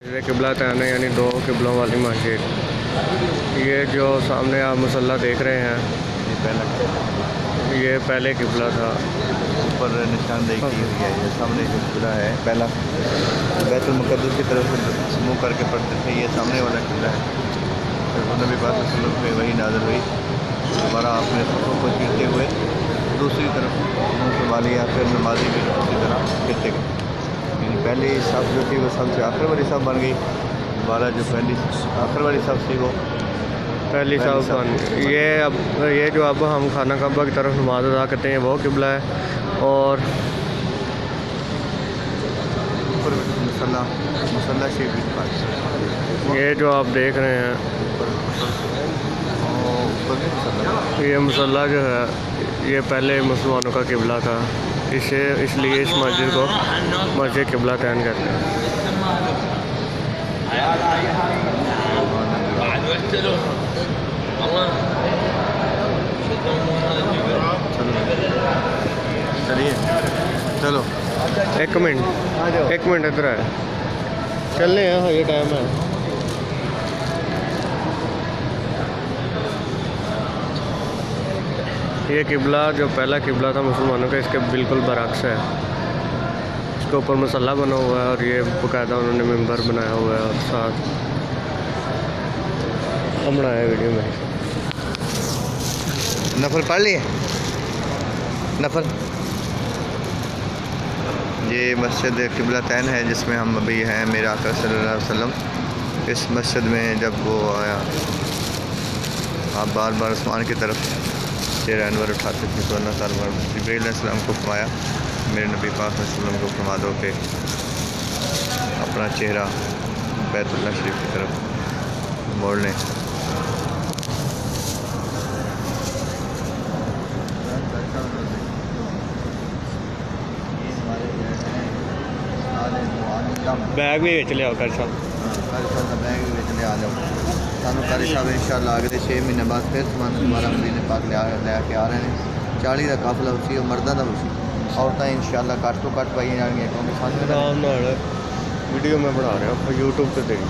किबला तैन यानी दो किबलों वाली मस्जिद। ये जो सामने आप मुसल्ला देख रहे हैं ये पहले किबला था। ऊपर निशानदेही की हुई है। ये सामने जो किबला है पहला बैतुल मुक़द्दस की तरफ से मुँह करके पढ़ते थे। ये सामने वाला किबला है। फिर नबी पाक सल्लल्लाहु अलैहि वसल्लम पे वही नाज़िल हुई। हमारा अपने सफ़ों को चीरते हुए दूसरी तरफ मुँह घुमा लिया। फिर नमाजी भी उसी तरह फिरते गए। पहली सफ़ जो थी वो सबसे आखिर वाली सफ़ बन गई। दोबारा जो पहली आखिर वाली सफ़ थी वो पहली सफ़ बन गई। ये जो अब हम खाना कब्बा की तरफ नमाज अदा करते हैं वो किबला है। और ऊपर मुसल्ला शरीफ भी था। ये जो आप देख रहे हैं ये मुसल्ला जो है ये पहले मुसलमानों का किबला था। इसलिए इस मस्जिद को मस्जिद किबला तैन कहते हैं। चलिए चलो एक मिनट इधर है चलने हैं। हाँ ये टाइम है। ये किबला जो पहला किबला था मुसलमानों का इसके बिल्कुल बरक्स है। इसके ऊपर मसल्ला बना हुआ है और ये बाकायदा उन्होंने मिंबर बनाया हुआ है और साथ हम बनाया वीडियो में। नफल पढ़ लिए नफल। ये मस्जिद किबला तैन है जिसमें हम अभी हैं। मेरे आका सल्लल्लाहु अलैहि वसल्लम इस मस्जिद में जब वो आया आप बार बार आसमान की तरफ चेहरा अनवर उठाते थे तो अल्लाह ताला जिब्रील अलैहिस्सलाम को फरमाया मेरे नबी पाक सल्लल्लाहु अलैहि वसल्लम को फरमा दो कि अपना चेहरा बैतुल्लाह शरीफ की तरफ मोड़ लें। बैग भी बेच लिया कर साहब बैग भी बेच लिया आ जाओ। सानू कारी साहब इंशाअल्लाह अगले 6 महीने बाद फिर समान हमारा मदीने पाक लैके आ रहे हैं। 40 का काफिला उसी और मर्दा का उसी औरतें इंशाअल्लाह घट तो घट पाई जाएंगी क्योंकि आराम नाल वीडियो में बना रहे हैं यूट्यूब पे देख